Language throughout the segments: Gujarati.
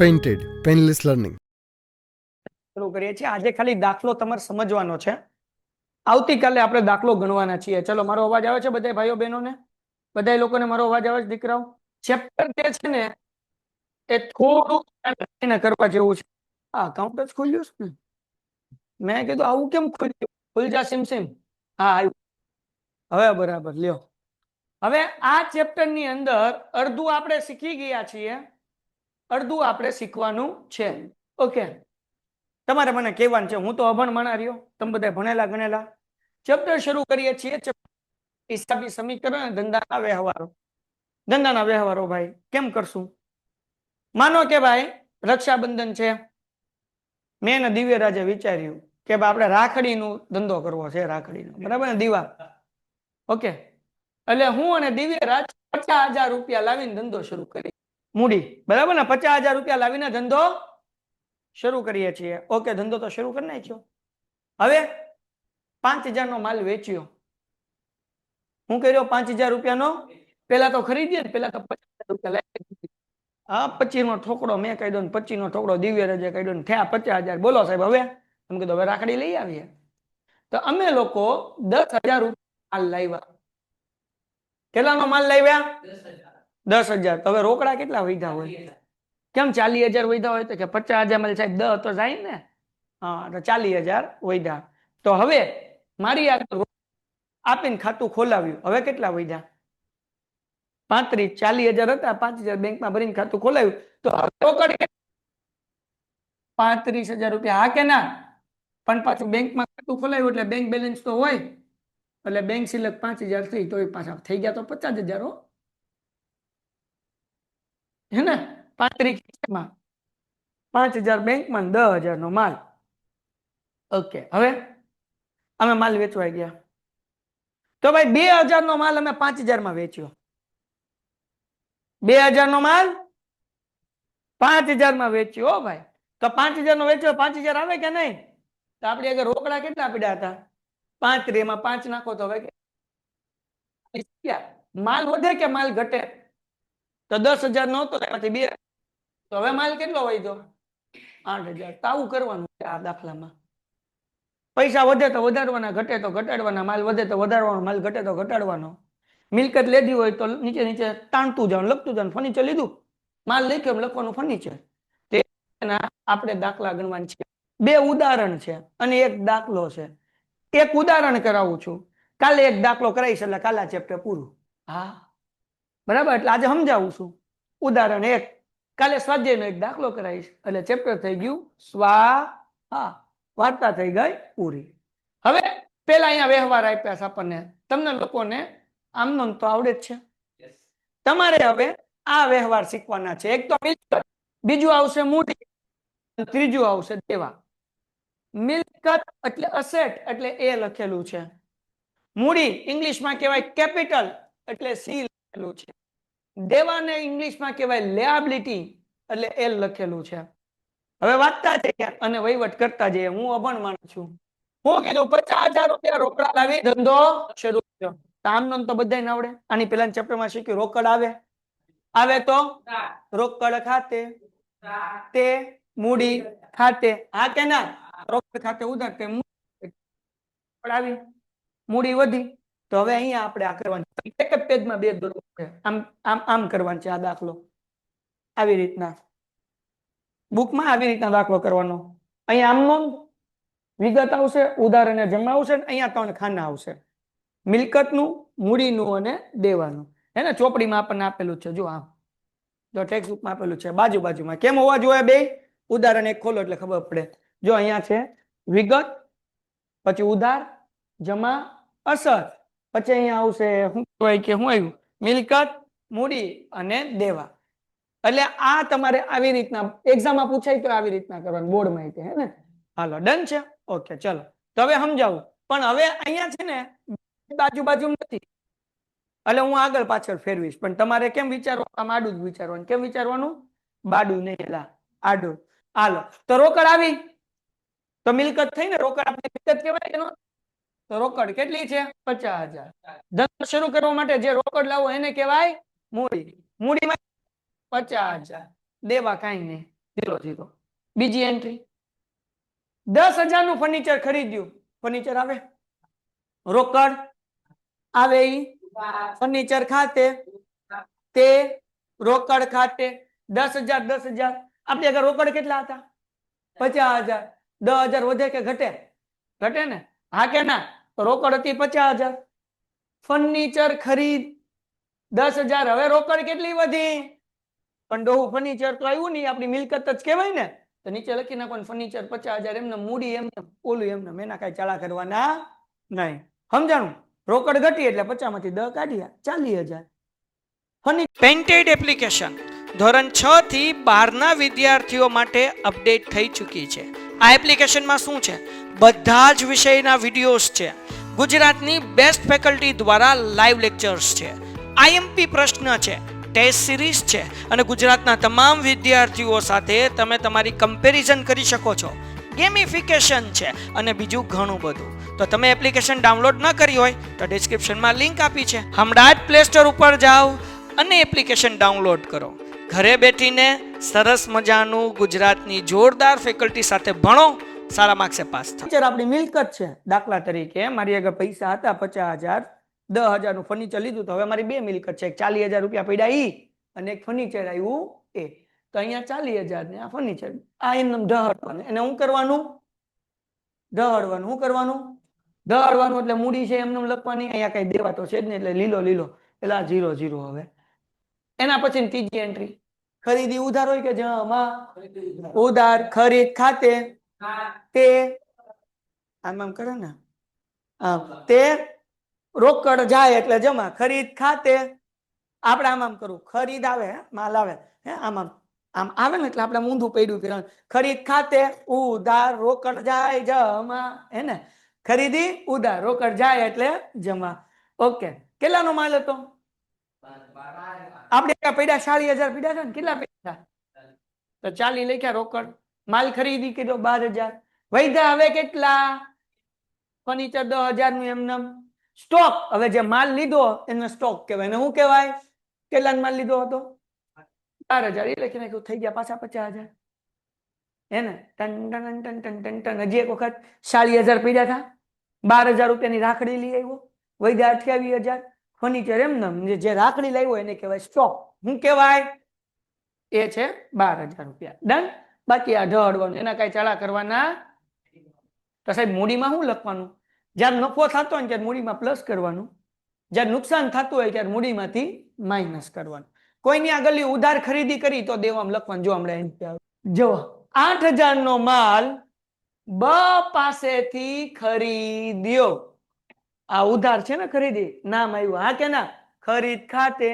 પેઇન્ટેડ પેનલેસ લર્નિંગ શરૂ કરીએ છીએ। આજે ખાલી દાખલો તમારે સમજવાનો છે, આવતીકાલે આપણે દાખલો ગણવાના છીએ। ચલો, મારો અવાજ આવે છે બધા ભાઈઓ બહેનોને? બધા લોકોને મારો અવાજ આવે છે દીકરાઓ? ચેપ્ટર જે છે ને એ થોડું કરવા જેવું છે। આ અકાઉન્ટ જ ખોલ્યું છે ને, મેં કીધું આવું કેમ ખોલ્યું? ખુલજા સિમ સિમ। હા, આવ્યું હવે બરાબર। લ્યો, હવે આ ચેપ્ટર ની અંદર અડધું આપણે શીખી ગયા છીએ, અડધું આપણે શીખવાનું છે। ઓકે, તમારે મને કહેવાનું છે, હું તો અભણ માણા રહ્યો, તમે બધા ભણેલા ગણેલા। ચેપ્ટર શરૂ કરીએ છીએ, હિસાબી સમીકરણ અને ધંધાના વ્યવહારો। ધંધાના વ્યવહારો ભાઈ કેમ કરશું? માનો કે ભાઈ રક્ષાબંધન છે, મેં ને દિવ્યરાજે વિચાર્યું કે આપણે રાખડીનો ધંધો કરવો છે, રાખડીનો, બરાબર ને, દીવા। ઓકે, એટલે હું અને દિવ્યરાજ 50,000 રૂપિયા લાવીને ધંધો શરૂ કરી, મૂડી, બરાબર ને? 50,000 રૂપિયા લાવીને ધંધો શરૂ કરીએ છીએ। ઓકે, ધંધો તો શરૂ કરી નાખ્યો। હવે 5,000 નો માલ વેચ્યો। હું કર્યો 5,000 રૂપિયાનો? પેલા તો ખરીદીએ ને, પેલા તો 50,000 રૂપિયા લાવી, હા, 25 નો ઠોકડો મેં કહી દો ને 25 નો ઠોકડો દિવ્યરાજે કહી દો ને, થયા 50,000। બોલો સાહેબ, હવે એમ કીધું હવે રાખડી લઈ આવીએ। તો અમે લોકો 10,000 રૂપિયા માલ લાવ્યા। કેટલાનો માલ લાવ્યા? 10,000। તો હવે રોકડા કેટલા વધ્યા હોય? કેમ 40,000 વધ્યા હોય? તો કે 50,000 માં સાહેબ 10 તો જાય ને, હા, તો 40,000 વધ્યા। તો હવે મારી આગળ આપીને ખાતું ખોલાવ્યું, હવે કેટલા વધ્યા? 35। 40,000 હતા, 5,000 બેંકમાં ભરીને ખાતું ખોલાવ્યું, તો રોકડ 35,000 રૂપિયા, હા કે ના? પણ પાછું બેંકમાં ખાતું ખોલાવ્યું એટલે બેંક બેલેન્સ તો હોય, એટલે બેંક સિલક 5,000 થઈ, તો પાછા થઈ ગયા તો 50,000 હો, હે ને? 35 માં 5,000 બેંકમાં, 10,000 નો માલ। ઓકે, હવે અમે માલ વેચવા ગયા, તો ભાઈ 2,000 નો માલ અમે 5,000 માં વેચ્યો। 2,000 નો માલ 5,000 માં વેચ્યો, હો ભાઈ। તો 5,000 નો વેચ્યો, 5,000 આવે કે નહીં? તો આપણી આગળ રોકડા કેટલા પડ્યા હતા? 35, એમાં 5 નાખો તો હવે માલ વધે કે માલ ઘટે? તો 10,000 નો હતો, એમાંથી 2, તો હવે માલ કેટલો વધ્યો? 8,000। તો આવું કરવાનું છે આ દાખલામાં। પૈસા વધે તો વધારવાના, ઘટે તો ઘટાડવાના, માલ વધે તો વધારવાનો, માલ ઘટે તો ઘટાડવાનો। મિલકત લીધી હોય તો નીચે નીચે તાણતું જવાનું, લખતું જવાનું। ફર્નિચર લીધું, માલ લખ્યો લખવાનું ફર્નિચર। આપણે દાખલા ગણવાના છે, 2 ઉદાહરણ છે અને એક દાખલો છે। એક ઉદાહરણ કરાવું છું, કાલે એક દાખલો કરાવીશ, એટલે કાલે ચેપ્ટર પૂરું। હા, બરાબર, એટલે આજે સમજાવું છું ઉદાહરણ 1, કાલે સ્વાધ્યાયનો એક દાખલો કરાવીશ, એટલે ચેપ્ટર થઈ ગયું સ્વાહા, વાર્તા થઈ ગઈ પૂરી। હવે પેલા અહીંયા વ્યવહાર આપ્યા છે આપણને, તમને લોકોને આમનો તો આવડે જ છે, તમારે હવે આ વ્યવહાર શીખવાના છે। એક તો મિલકત, બીજું આવશે મૂડી, ત્રીજું આવશે દેવા। મિલકત એટલે અસેટ, એટલે એ લખેલું છે। મૂડી ઇંગ્લિશમાં કહેવાય કેપિટલ, એટલે સી લખેલું છે। દેવાને ઇંગ્લિશમાં કહેવાય લેબિલિટી, એટલે એલ લખેલું છે। હવે વાંચતા જઈએ અને વહીવટ કરતા જઈએ। હું અભણ માણસ છું, હું કીધું 50,000 રૂપિયા રોકડા લાવી ધંધો શરૂ કર્યો। આમનો તો બધાને આવડે, આની પેલા ચેપ્ટરમાં શીખ્યું રોકડ આવે, આવે તો રોકડ ખાતે, તે મૂડી ખાતે, હા કે ના? રોકડ ખાતે ઉધાર, તે આવી, મૂડી વધી। તો હવે અહીંયા આપણે આ કરવાનું, એક જ પેજમાં 2 દોરવું છે, આમ આમ આમ કરવાનું છે આ દાખલો, આવી રીતના બુકમાં આવી રીતના દાખલો કરવાનો। અહીંયા આમનો વિગત આવશે, ઉદાહરણ જમા આવશે, અહીંયા 3 ખાના આવશે, મિલકતનું, મૂડીનું અને દેવાનું। હે ને, ચોપડીમાં આપણને આપેલું છે, જો આમ, જો ટેક્સ્ટ બુકમાં આપેલું છે, બાજુ બાજુમાં કેમ હોવા જોઈએ બે? ઉદાહરણ એક ખોલો એટલે ખબર પડે। જો અહીંયા છે વિગત, પછી ઉધાર, જમા, અસર, પછી અહીંયા આવશે શું કહેવાય કે શું આવ્યું? મિલકત, મૂડી અને દેવા। એટલે આ તમારે આવી રીતના એક્ઝામમાં પૂછાય તો આવી રીતના કરવાનું, બોર્ડ માહિતી, હે ને? હાલો, ડન છે? ઓકે, ચલો, તો હવે સમજાવું, પણ હવે અહીંયા છે ને બાજુ બાજુ નથી, એટલે હું આગળ પાછળ ફેરવીશ, પણ તમારે કેમ વિચારવાનું? આમ આડું જ વિચારવાનું। કેમ વિચારવાનું? બાડું નહીં, એલા આડું। હાલો, તો રોકડ આવી, તો મિલકત થઈ ને, રોકડ આપણે મિલકત કહેવાય કે નો? તો રોકડ કેટલી છે? 50,000। ધંધો શરૂ કરવા માટે જે રોકડ લાવો એને કહેવાય મૂડી। મૂડીમાં 50,000, દેવા કાંઈ નહીં, 0 બીજી એન્ટ્રી 10,000 નું ફર્નિચર ખરીદ્યું ફર્નિચર આવે રોકડ આવે ઈ ફર્નિચર ખાતે તે રોકડ ખાતે 10,000 10,000 આપણે આગળ રોકડ કેટલા હતા 50,000 10,000 વધે કે ઘટે ઘટે ને હા કે ના તો રોકડ હતી 50,000 ફર્નિચર ખરીદ 10,000 હવે રોકડ કેટલી વધી પણ ડોહું ફર્નિચર તો આવ્યું નહીં આપણી મિલકત જ કહેવાય ને તો નીચે લખી નાખવાનું ફર્નિચર 50,000 એમને મૂડી એમને ઓલું એમને એના કઈ ચાળા કરવાના નહીં સમજાણું રોકડ ઘટી એટલે 50 માંથી 10 કાઢ્યા 40,000 પેન્ટેડ એપ્લિકેશન ધોરણ 6 થી 12 ના વિદ્યાર્થીઓ માટે અપડેટ થઈ ચૂકી છે આ એપ્લિકેશનમાં શું છે બધા જ વિષયના વિડિયોઝ છે ગુજરાતની બેસ્ટ ફેકલ્ટી દ્વારા લાઈવ લેક્ચર્સ છે આઈએમપી પ્રશ્ન છે ટેસ્ટ સિરીઝ છે અને ગુજરાતના તમામ વિદ્યાર્થીઓ સાથે તમે તમારી કમ્પેરિઝન કરી શકો છો ગેમિફિકેશન છે અને બીજું ઘણું બધું તો તમે એપ્લિકેશન ડાઉનલોડ ન કરી હોય તો ડિસ્ક્રિપ્શનમાં લિંક આપી છે હમણાં જ પ્લે સ્ટોર ઉપર જાઓ અને એપ્લિકેશન ડાઉનલોડ કરો ઘરે બેઠીને સરસ મજાનું ગુજરાતની જોરદાર ફેકલ્ટી સાથે ભણો સારા માર્ક્સે પાસ થાઓ આપણી મિલકત છે દાખલા તરીકે મારી આગળ પૈસા હતા 50,000 10,000 નું ફર્નિચર લીધું તો હવે મારી બે મિલકત છે 40,000 રૂપિયા પડ્યા ઈ અને એક ફર્નિચર આવ્યું એ તો અહીંયા 40,000 ને આ ફર્નિચર આ એમને ઢહડવાનું એને શું કરવાનું ઢહડવાનું શું કરવાનું ઢહડવાનું એટલે મૂડી છે એમને લખવાની અહીંયા કઈ દેવા તો છે જ ને એટલે લીલો લીલો એટલે આ 0 હવે એના પછી ત્રીજી એન્ટ્રી ખરીદી ઉધાર હોય કે જમા ઉધાર ખરીદ ખાતે તે આમ કરે ને તે રોકડ જાય એટલે જમા ખરીદ ખાતે આપણે આમ કરું ખરીદ આવે માલ આવે હે આમ આવે ને એટલે આપણે ઊંધું પડ્યું કે ખરીદ ખાતે ઉધાર રોકડ જાય જમા હે ને ખરીદી ઉધાર રોકડ જાય એટલે જમા ઓકે કેટલાનો માલ હતો આપણે પડ્યા 40,000 પડ્યા છે ને કેટલા પડ્યા તો 40 લખ્યા રોકડ માલ ખરીદી કીધો 12,000 વૈધા હવે કેટલા ફર્નિચર 10,000 નું એમને સ્ટોક હવે જે માલ લીધો એને સ્ટોક કહેવાય ને શું કહેવાય કેટલાનો માલ લીધો હતો 12,000 એ લખી નાખ્યું થઈ ગયા પાછા 50,000 હે ને ton ton ton ton ton ton હજી એક વખત 40,000 પડ્યા હતા 12,000 રૂપિયાની રાખડી લઈ આવ્યો વૈધા 28,000 ફર્નિચર એમને જે રાખડી લાવ્યો એને કહેવાય સ્ટોક શું કહેવાય એ છે 12,000 રૂપિયા ડન બાકી આ ઢળવાનું એના કઈ ચાળા કરવાના તો સાહેબ મૂડીમાં શું લખવાનું જ્યારે નફો થતો હોય ત્યારે મૂડીમાં પ્લસ કરવાનું જ્યારે નુકસાન થતું હોય ત્યારે મૂડીમાંથી માઇનસ કરવાનું કોઈની આગળ ઉધાર ખરીદી કરી તો દેવામાં લખવાનું જો હમણાં જો 8,000 નો માલ બ પાસેથી ખરીદ્યો આ ઉધાર છે ને ખરીદી નામ આવ્યું હા કે ના ખરીદ ખાતે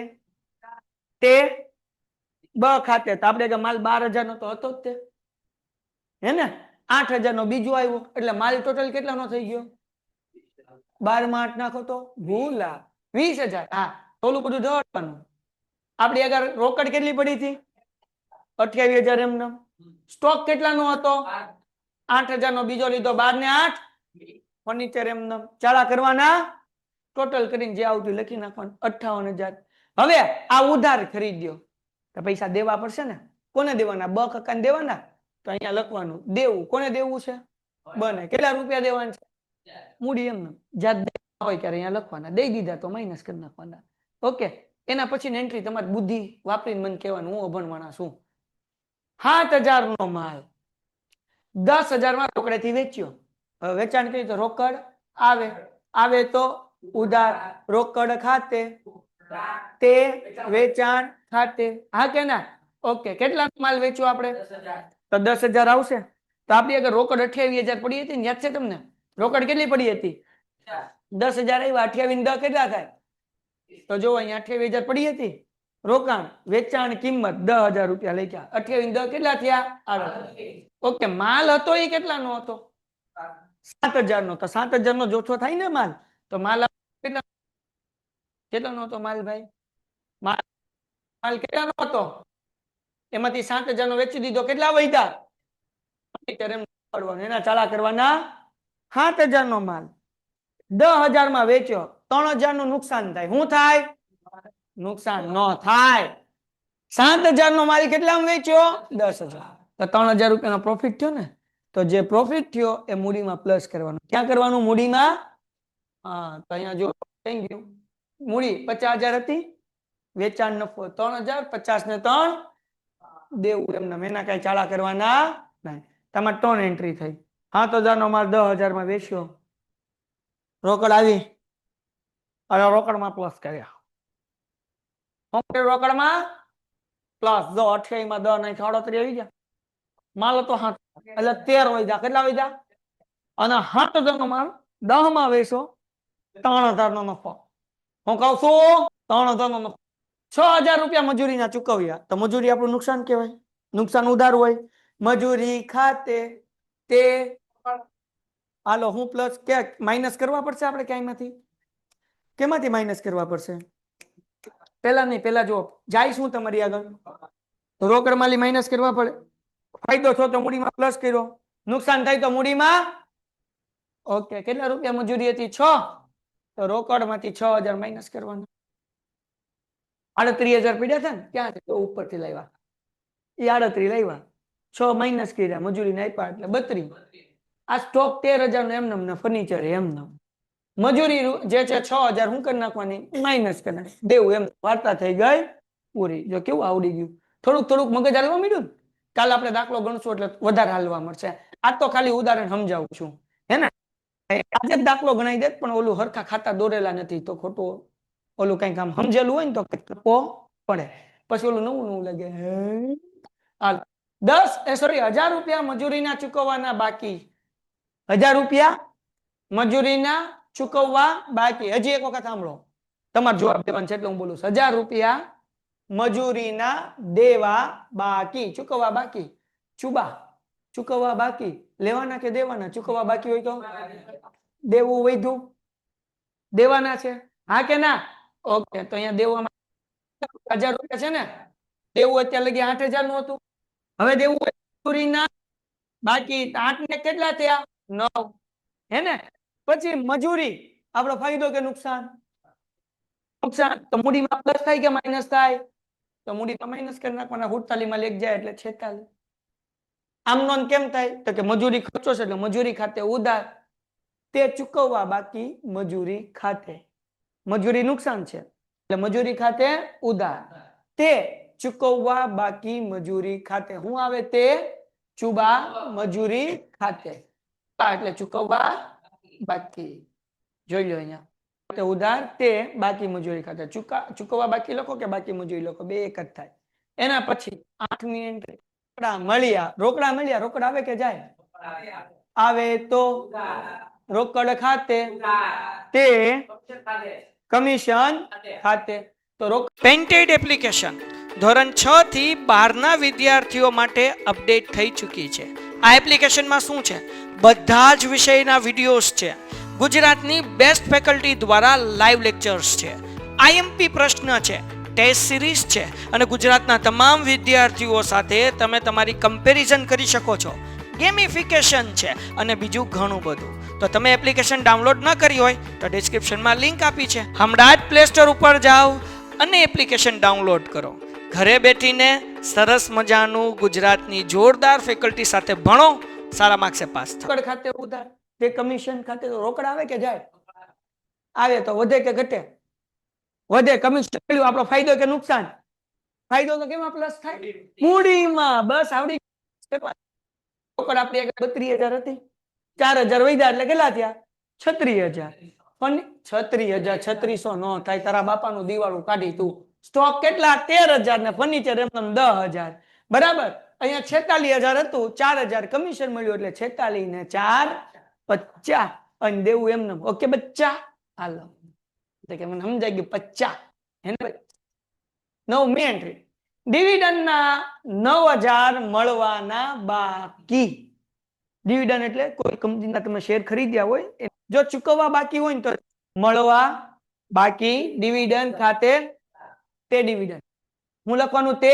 તે બ ખાતે તો આપણે કે માલ 12,000 નો તો હતો જ તે હે ને 8,000 નો બીજો આવ્યો એટલે માલ ટોટલ કેટલાનો થઈ ગયો 12 માં 8 નાખો તો ભૂલા 20,000 હા ઓલું બધું ઢળવાનું આપણી આગળ રોકડ કેટલી પડી હતી 28,000 એમને સ્ટોક કેટલાનો હતો 8,000 નો બીજો લીધો 12 ને 8 ફર્નિચર એમને ચાળા કરવાના ટોટલ કરીને જે આવતું લખી નાખવાનું 58,000 હવે આ ઉધાર ખરીદ્યો તો પૈસા દેવા પડશે ને કોને દેવાના બ કાકાને દેવાના તો અહીંયા લખવાનું દેવું કોને દેવું છે બને કેટલા રૂપિયા દેવાના છે મૂડી એમને જાત હોય ત્યારે અહીંયા લખવાના દઈ દીધા તો માઇનસ કરી નાખવાના ઓકે એના પછી એન્ટ્રી તમારી બુદ્ધિ વાપરીને મને કહેવાનું હું અભણવાના છું 7,000 નો માલ 10,000 માં રોકડેથી વેચ્યો હવે વેચાણ કરી તો રોકડ આવે તો ઉધાર રોકડ ખાતે તે વેચાણ ખાતે હા કે ના ઓકે કેટલા માલ વેચ્યો આપણે તો 10,000 આવશે તો આપણી આગળ રોકડ 28,000 પડી હતી ને યાદ છે તમને રોકડ કેટલી પડી હતી 10,000 આવ્યા 28 10 કેટલા થાય તો જો અહીંયા 28,000 પડી હતી રોકાણ વેચાણ કિંમત 10,000 રૂપિયા લખ્યા 28 10 કેટલા થયા ઓકે માલ હતો એ કેટલાનો હતો 7,000 નો તો 7,000 નો જોથો થાય ને માલ તો માલ કેટલાનો હતો માલ ભાઈ માલ કેટલાનો હતો એમાંથી 7,000 નો વેચી દીધો કેટલા વધ્યા એના ચાળા કરવાના 7,000 નો માલ 10,000 માં વેચ્યો 3,000 નું નુકસાન થાય શું થાય નુકસાન ન થાય 7,000 નો માલ કેટલામાં વેચ્યો 10,000 તો 3000 રૂપિયાનો પ્રોફિટ થયો ને, તો જે પ્રોફિટ થયો એ મૂડીમાં પ્લસ કરવાનું. ક્યાં કરવાનું? મૂડીમાં. હા, તો અહીંયા જો થઈ ગયું. મૂડી 50,000 હતી, વેચાણ નફો 3000, 50 ને 3 દેવું. એમને એના કઈ ચાળા કરવાના નહીં. તમારે 3 એન્ટ્રી થઈ. 7,000 નો માલ 10,000 માં વેચ્યો, રોકડ આવી, અને રોકડમાં પ્લસ કર્યા. રોકડમાં પ્લસ. જો 28 માં 10 નહીં 38 આવી ગયા. માલ હતો 7, એટલે 13 વધ્યા. કેટલા વધ્યા? અને 7,000 નો માલ 10 માં વેચો, 3,000 નો નફો. હું કહું છું 3,000 નો નફો. 6,000 રૂપિયા મજૂરીના ચૂકવ્યા, તો મજૂરી આપણું નુકસાન કહેવાય. નુકસાન ઉધાર હોય. મજૂરી ખાતે તે, હાલો હું પ્લસ કે માઇનસ કરવા પડશે આપણે ક્યાંયમાંથી? કેમાંથી માઇનસ કરવા પડશે? પેલા નહીં, પેલા જો જાય શું તમારી આગળ, રોકડ માલી માઇનસ કરવા પડે. ફાયદો થયો તો મૂડીમાં પ્લસ કર્યો, નુકસાન થાય તો મૂડીમાં. ઓકે, કેટલા રૂપિયા મજૂરી હતી? 6. તો રોકડમાંથી 6,000 માઇનસ કરવાના. 38,000 પડ્યા હતા ને, ક્યાં છે? તો ઉપરથી લાવ્યા, એ 38 લાવ્યા, 6 માઇનસ કર્યા, મજૂરીને આપ્યા એટલે 32. આ સ્ટોક 13,000 નો એમનેમ ને ફર્નિચર એમનેમ. મજૂરી જે છે 6,000 હું કરી નાખવાની? માઇનસ કરી નાખ દેવું. એમ વાર્તા થઈ ગઈ પૂરી. જો કેવું આવડી ગયું. થોડુંક થોડુંક મગજ હાલવા માંડ્યું ને. કાલે આપણે દાખલો ગણશું એટલે વધારે હાલવા મળશે. આ તો ખાલી ઉદાહરણ સમજાવું છું, હે ને? આજે જ દાખલો ગણાઈ દે, પણ ઓલું હરખા ખાતા દોરેલા નથી તો ખોટું ઓલું કઈક આમ સમજેલું હોય ને તો કપો પડે, પછી ઓલું નવું નવું લાગે. હાલ 1,000 રૂપિયા મજૂરીના ચૂકવવાના બાકી. 1,000 રૂપિયા મજૂરીના ચૂકવવા બાકી. હજી એક વખત સાંભળો, તમારે જવાબ દેવાનો છે એટલે હું બોલું. 1,000 રૂપિયા મજૂરીના દેવા બાકી, ચૂકવવા બાકી. ચુબા, ચૂકવવા બાકી. લેવાના કે દેવાના? ચૂકવવા બાકી હોય તો દેવું વધ્યું, દેવાના છે, હા કે ના? ઓકે, તો અહીંયા દેવામાં 1,000 રૂપિયા છે ને, દેવું અત્યારે લગી 8,000 નું હતું. હવે દેવું મજૂરીના બાકી 8 ને કેટલા થયા? 9, હે ને? પછી મજૂરી આપણો ફાયદો કે નુકસાન? નુકસાન. તો મૂડીમાં પ્લસ થાય કે માઇનસ થાય? તો મૂડીમાં માઇનસ કરી નાખવાના. 48 માં 1 જાય એટલે 46. આમ નોંધ કેમ થાય? તો કે મજૂરી ખર્ચો છે એટલે મજૂરી ખાતે ઉધાર, તે ચૂકવવા બાકી મજૂરી ખાતે. મજૂરી નુકસાન છે એટલે મજૂરી ખાતે ઉધાર, તે ચૂકવવા બાકી મજૂરી ખાતે. હું આવે? તે ચુબા મજૂરી ખાતે, એટલે ચૂકવવા બાકી. જોઈ લો અહીંયા, તે ઉધાર, તે બાકી મજૂરી ખાતે. ચૂકવવા બાકી લખો કે બાકી મજૂરી લખો, બે એક જ થાય. એના પછી 8મી એન્ટ્રી. રોકડા મળ્યા. રોકડા મળ્યા, રોકડ આવે કે જાય? આવે તો રોકડ ખાતે, તે કમિશન ખાતે. તો પેન્ટેડ એપ્લિકેશન ધોરણ 6 થી 12 ના વિદ્યાર્થીઓ માટે અપડેટ થઈ ચૂકી છે. આ એપ્લિકેશનમાં શું છે? બધા જ વિષયના વિડીયોઝ છે. ગુજરાતની બેસ્ટ ફેકલ્ટી દ્વારા લાઈવ લેક્ચર્સ છે, આઈએમપી પ્રશ્ન છે, ટેસ્ટ સિરીઝ છે, અને ગુજરાતના તમામ વિદ્યાર્થીઓ સાથે તમે તમારી કમ્પેરિઝન કરી શકો છો. ગેમિફિકેશન છે અને બીજું ઘણું બધું. તો તમે એપ્લિકેશન ડાઉનલોડ ન કરી હોય તો ડિસ્ક્રિપ્શનમાં લિંક આપી છે, હમણાં જ પ્લે સ્ટોર ઉપર જાઓ અને એપ્લિકેશન ડાઉનલોડ કરો. ઘરે બેઠીને સરસ મજાનું ગુજરાતની જોરદાર ફેકલ્ટી સાથે ભણો, સારા માર્ક્સે પાસ થાઓ. રોકડ ખાતે ઉધાર, તે કમિશન ખાતે. તો રોકડ આવે કે જાય? આવે તો વધે કે ઘટે? વધે. કમિશન મળ્યું, આપણો ફાયદો કે નુકસાન? ફાયદો તો કેમાં પ્લસ થાય? મૂડીમાં. બસ આવડી. રોકડ આપણી 32,000 હતી, 4,000 વધ્યા એટલે કેટલા થયા? 36,000. પણ 36,000 3600 નો થાય. તારા બાપાનું દિવાળું કાઢી તું. સ્ટોક કેટલા? 13,000 ને ફર્નિચર એમ 10,000. બરાબર. અહીંયા 46,000 હતું, 4,000 કમિશન મળ્યું એટલે 46 ને 4 50, અને દેવું એમને. ઓકે બચ્ચા? હાલો, કે મને સમજાય ગયું 50, હે ને? 9મી એન્ટ્રી. ડિવિડન્ડના 9,000 મળવાના બાકી. ડિવિડન્ડ એટલે કોઈ કંપનીના તમે શેર ખરીદ્યા હોય, જો ચૂકવવા બાકી હોય ને તો મળવા બાકી. ડિવિડન્ડ ખાતે, તે ડિવિડન્ડ. હું લખવાનું તે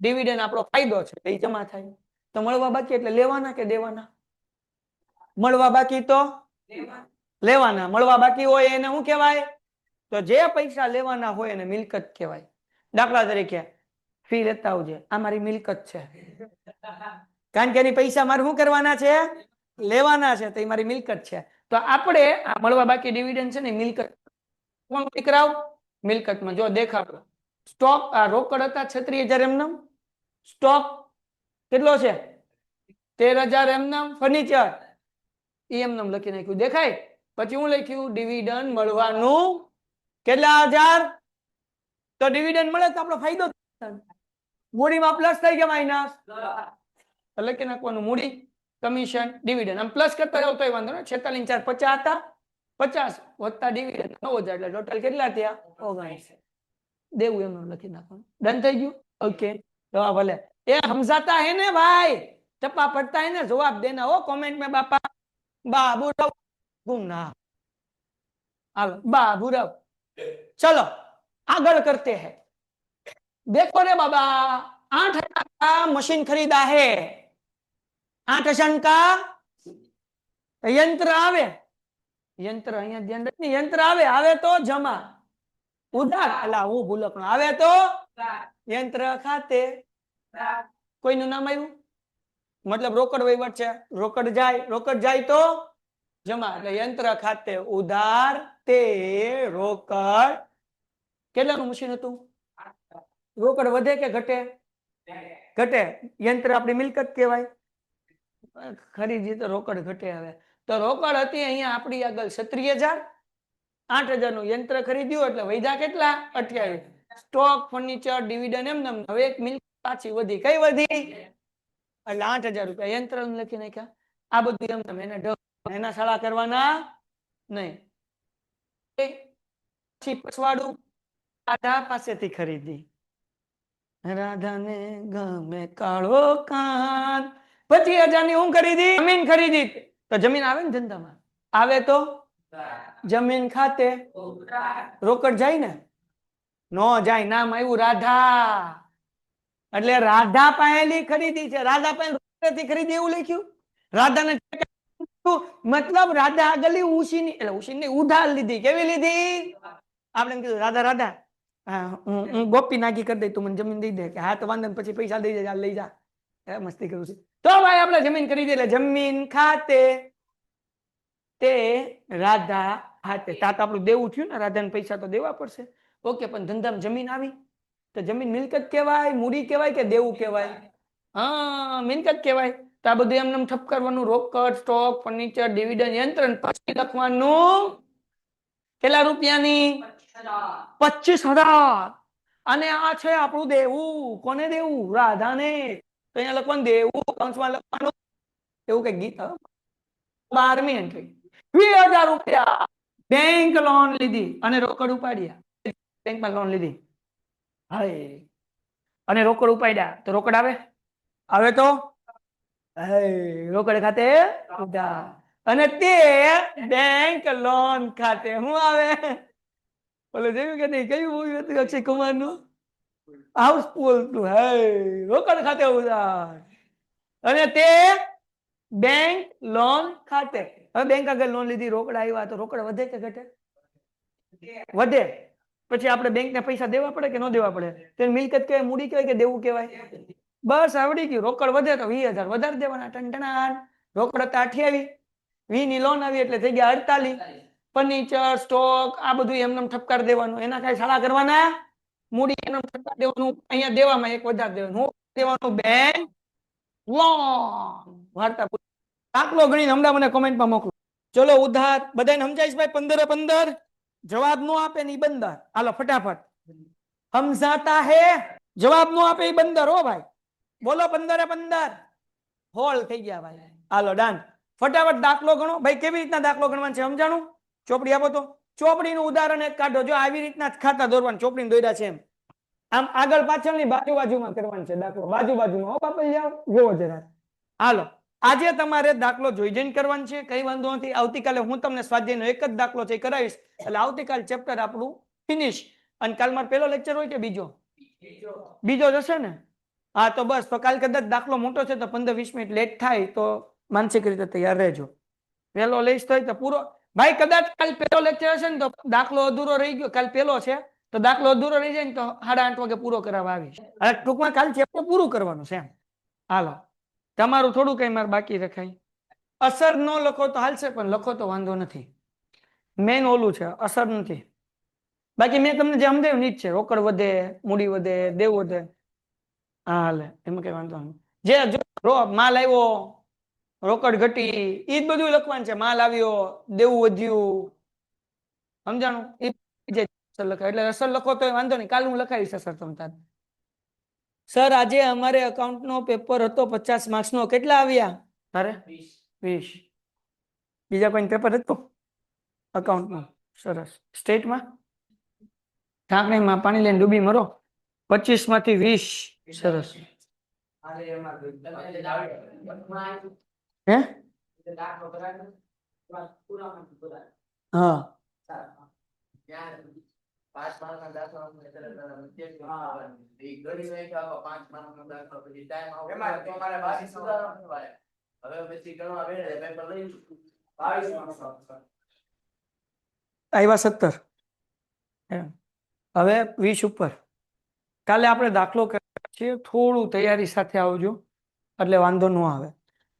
ડિવિડન્ડ આપણો ફાયદો છે, એ જમા થાય. તો મળવા બાકી એટલે લેવાના કે દેવાના? મળવા બાકી તો લેવાના. મળવા બાકી હોય એને શું કહેવાય? તો જે પૈસા લેવાના હોય એને મિલકત કહેવાય. દાખલા તરીકે ફી લેતા આવજે, આ મારી મિલકત છે, કારણ કે એની પૈસા મારે શું કરવાના છે, લેવાના છે, તો એ મારી મિલકત છે. તો આપણે આ મળવા બાકી ડિવિડન્ડ છે ને મિલકત કોણ દીકરાઓ મિલકતમાં જો દેખાડો. સ્ટોક આ રોકડ હતા 36,000 એમનેમ, સ્ટોક કેટલો છે 13,000 એમનેમ, ફર્નિચર એ એમનેમ લખી નાખ્યું દેખાય. પછી હું લખ્યું ડિવિડન્ડ મળવાનું કેટલા હજાર, તો ડિવિડન્ડ મળે તો આપણો ફાયદો થાય. મૂડીમાં પ્લસ થઈ કે માઇનસ, લખી નાખવાનું મૂડી કમિશન ડિવિડન્ડ. આમ પ્લસ કરતા જાવ તોય વાંધો ને. 46 4 50 હતા, 50 વત્તા ડિવિડન્ડ 9,000 એટલે ટોટલ કેટલા થયા 19. દેવું એમ લખી નાખવાનું. ડન થઈ ગયું. ओके तो भले ये समझाता है ने भाई, चप्पा पड़ता है ना जवाब देना हो कमेंट में बापा बाबूराव गुमना बाबूराव. चलो आगे करते हैं. देखो रे बाबा 8,000 का मशीन खरीदा है, 8,000 का यंत्र आवे, यंत्र अहिયાં ધ્યાન રાખને यंत्र आवे, आवे तो जमा उधार अला હું ભૂલક આવે તો यंत्र खाते કોઈનું નામ આવ્યું मतलब રોકડ વહીવટ છે, રોકડ જાય તો જમા એટલે यंत्र खाते उधार ते રોકડ. કેટલાનું મશીન હતું, રોકડ વધે કે ઘટે, ઘટે. यंत्र આપણી મિલકત કહેવાય, ખરીદી તો રોકડ ઘટે. આવે તો રોકડ હતી અહીંયા આપણી આગળ 36,000, 8,000 નું યંત્ર ખરીદ્યું એટલે વૈધા કેટલા 28. સ્ટોક ફર્નિચર ડિવિડન્ડ એમ હવે એક મિલકત પાછી વધી, કઈ વધી એટલે 8,000 રૂપિયા યંત્ર લખી નાખ્યા. આ બધું એમ તમે એના શાળા કરવાના નહીં. પછી પછવાડું રાધા પાસેથી ખરીદી, રાધાને ગમે કાળો કાન. 25,000 ની હું ખરીદી, જમીન ખરીદી. તો જમીન આવે ને ધંધામાં, આવે તો જમીન ખાતે રોકડ જાય ને, નો જાય. નામ આવ્યું રાધા એટલે રાધા પાસેથી ખરીદી છે, રાધા પાસેથી ખરીદી એવું લખ્યું. રાધાને મતલબ રાધા આગળ ઉશીની એટલે ઉશીની ઉધાર લીધી. કેવી લીધી, આપણે એમ કીધું રાધા રાધા હું ગોપી નાગી કરી દઈ, તું મને જમીન દઈ દે. કે હા તો વાંધો પછી પૈસા દઈ દે, લઈ જા. મસ્તી કરું છું. તો ભાઈ આપણે જમીન ખરીદી એટલે જમીન ખાતે તે રાધા હાથે. તા તો આપણું દેવું થયું ને, રાધાને પૈસા તો દેવા પડશે. ઓકે, પણ ધંધામાં જમીન આવી તો જમીન મિલકત કહેવાય, મૂડી કહેવાય કે દેવું કહેવાય? હા, મિલકત કહેવાય. તો આ બધું એમને ઠપ કરવાનું, રોકડ, સ્ટોક, ફર્નિચર, ડિવિડન્ડ, યંત્ર. પછી લખવાનું કેટલા રૂપિયાની 25,000. અને આ છે આપણું દેવું. કોને દેવું, રાધાને. તો અહીંયા લખવાનું દેવું, કૌંસમાં લખવાનું એવું કઈ ગીત 12મી એન્ટ્રી 20,000 રૂપિયા બેંક લોન લીધી અને રોકડ ઉપાડ્યા. બેંકમાં લોન લીધી હાય અને રોકડ ઉપાડ્યા તો રોકડ આવે, આવે તો રોકડ ખાતે ઉધાર. અને તે બેંક લોન ખાતે શું આવે, બોલો જોયું કે નહીં, કયું મૂવી હતું અક્ષય કુમાર નું, હાઉસફુલ ટુ. હાય રોકડ ખાતે ઉધાર અને તે બેંક લોન ખાતે. હવે બેંક આગળ લોન લીધી, રોકડ આવ્યા તો રોકડ વધે કે ઘટે, વધે. પછી આપણે બેંકને પૈસા દેવા પડે કે ન દેવા પડે, તેની મિલકત કહેવાય, મૂડી કહેવાય કે દેવું કહેવાય? બસ આવડી ગયું. રોકડ વધે તો 20,000 વધારે દેવાના, ટનટનાટ. રોકડ હતા 28, 20 ની લોન આવી એટલે થઈ ગયા 48. ફર્નિચર, સ્ટોક આ બધું એમને ઠપકાર દેવાનું, એના કઈ શાળા કરવાના, મૂડી એમને ઠપકાર દેવાનું. અહીંયા દેવામાં એક વધારે દેવાનું, હું દેવાનું બેંક લોન. વાર્તા દાખલો ગણીને હમણાં મને કોમેન્ટમાં મોકલો. ચલો ઉધાર બધાને સમજાઈશ ભાઈ? 15 જવાબ નો આપે ને ઈ બંદર. હાલો ફટાફટ સમજાતા હે, જવાબ નો આપે ઈ બંદર. હો ભાઈ બોલો 15 હોલ થઈ ગયા ભાઈ. હાલો ડન, ફટાફટ દાખલો ગણો ભાઈ. કેવી રીતના દાખલો ગણવાનો છે સમજાણું? ચોપડી આપો તો. ચોપડીનું ઉદાહરણ એક કાઢો. જો આવી રીતના ખાતા દોરવાનું, ચોપડીને દોર્યા છે એમ. આમ આગળ પાછળની બાજુમાં કરવાનું છે દાખલો, બાજુમાં. હો બાપા જાઓ જોવો જરા. હાલો આજે તમારે દાખલો જોઈ જઈને કરવાનું છે, કઈ વાંધો નથી. આવતીકાલે હું તમને સ્વાધ્યાયનો એક જ દાખલો છે કરાવીશ, એટલે આવતીકાલ ચેપ્ટર આપણું ફિનિશ. અને કાલ મારો પહેલો લેક્ચર હોય કે બીજો? બીજો જશે ને? હા તો બસ, તો કાલ કદાચ દાખલો મોટો છે તો 15-20 મિનિટ લેટ થાય તો માનસિક રીતે તૈયાર રહેજો. પહેલો લઈશ તો પૂરો ભાઈ. કદાચ કાલ પહેલો લેક્ચર હશે ને તો દાખલો અધૂરો રહી ગયો. કાલ પહેલો છે તો દાખલો અધૂરો રહી જાય ને તો 8:30 વાગે પૂરો કરાવવા આવીશ. હવે ટૂંકમાં કાલ ચેપ્ટર પૂરું કરવાનું છે એમ. હાલો, તમારું થોડું કઈ મારે બાકી રખાય. અસર ન લખો તો હાલશે, પણ લખો તો વાંધો નથી. મેન ઓલું છે, અસર નથી. બાકી મેં તમને જે સમજાવ્યું ની જ છે. રોકડ વધે, મૂડી વધે, દેવ વધે, હા હાલે, એમાં કઈ વાંધો નહીં. જે જો માલ આવ્યો, રોકડ ઘટી, એ જ બધું લખવાનું છે. માલ આવ્યો, દેવું વધ્યું, સમજાણું? એ લખાય એટલે અસર લખો તો વાંધો નહીં. કાલ હું લખાવીશ અસર તમ તાર. સર આજે અમારે અકાઉન્ટ નો પેપર હતો 50 માર્ક્સ નો, કેટલા આવ્યા તારે? 20. બીજા કોઈ પેપર હતું અકાઉન્ટ નું? સરસ. સ્ટેટમાં ઢાંકણીમાં પાણી લઈને ડૂબી મરો. 25 માંથી 20. સરસ. હે? હા. આવ્યા 17. હવે 20 ઉપર. કાલે આપણે દાખલો કરીએ છીએ, થોડું તૈયારી સાથે આવજો એટલે વાંધો ન આવે.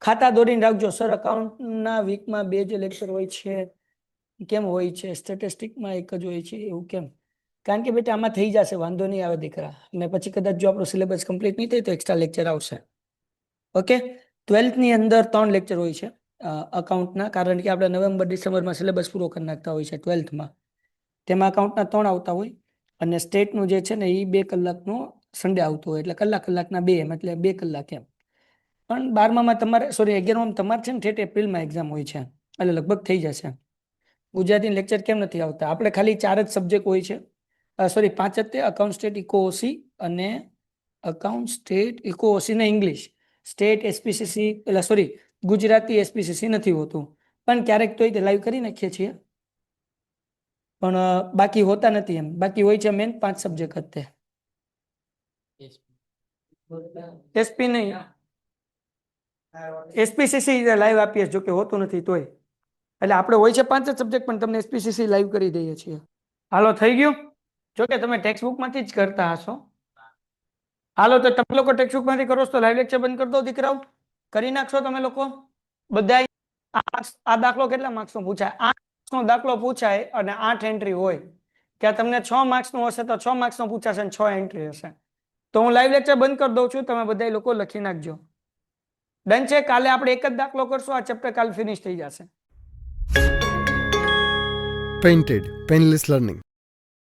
ખાતા દોરીને રાખજો. સર અકાઉન્ટના વીકમાં 2 જ લેક્ચર હોય છે, કેમ હોય છે? સ્ટેટિસ્ટિકમાં 1 જ હોય છે, એવું કેમ? કારણ કે બેટા આમાં થઈ જશે, વાંધો નહીં આવે દીકરા. અને પછી કદાચ જો આપણો સિલેબસ કમ્પ્લીટ નહીં થાય તો એક્સ્ટ્રા લેક્ચર આવશે. ઓકે. 12th ની અંદર 3 લેક્ચર હોય છે અકાઉન્ટના, કારણ કે આપણે નવેમ્બર ડિસેમ્બરમાં સિલેબસ પૂરો કરી નાખતા હોય છે 12th માં. તેમાં અકાઉન્ટના 3 આવતા હોય, અને સ્ટેટનું જે છે ને એ 2 કલાકનો સન્ડે આવતો હોય, એટલે કલાકના 2, એમ એટલે 2 કલાક એમ. પણ 12માં તમારે 11માં તમારે છે ને ઠેઠ એપ્રિલમાં એક્ઝામ હોય છે, એટલે લગભગ થઈ જશે. ગુજરાતી લેક્ચર કેમ નથી આવતા? આપણે ખાલી 4 જ સબ્જેક્ટ હોય છે, 5 જ તે: અકાઉન્ટ, સ્ટેટ, ઇકોઓસી અને અકાઉન્ટ, સ્ટેટ, ઇકોઓસી ને ઇંગ્લિશ. સ્ટેટ એસપીસીસી એટલે ગુજરાતી એસપીસીસી નથી હોતું, પણ ક્યારેક તો એ લાઈવ કરી નાખીએ છીએ, પણ બાકી હોતા નથી એમ. બાકી હોય છે મેન 5 સબ્જેક્ટ જ તે. એસપી નહીં, એસપીસીસી લાઈવ આપીએ, જો કે હોતું નથી તોય. એટલે આપણે હોય છે 5 જ સબ્જેક્ટ, પણ તમને એસપીસીસી લાઈવ કરી દઈએ છીએ. હાલો, થઈ ગયું? જો કે તમે ટેક્સ્ટ બુકમાંથી જ કરતા હશો. હાલો, તો તમે લોકો ટેક્સ્ટ બુકમાંથી કરો છો તો લાઈવ લેક્ચર બંધ કરી દો દીકરાઓ. કરી નાખશો તમે લોકો બધા? આ દાખલો કેટલા માર્ક્સનો પૂછાય? 8 માર્ક્સનો દાખલો પૂછાય અને 8 એન્ટ્રી હોય. ત્યાં તમને 6 માર્ક્સનું હશે તો 6 માર્ક્સનો પૂછાશે અને 6 એન્ટ્રી હશે. તો હું લાઈવ લેક્ચર બંધ કરી દઉં છું, તમે બધા લોકો લખી નાખજો. ડન છે? કાલે આપણે એક જ દાખલો કરશું, આ ચેપ્ટર કાલ ફિનિશ થઈ જશે. Painted, Painless Learning.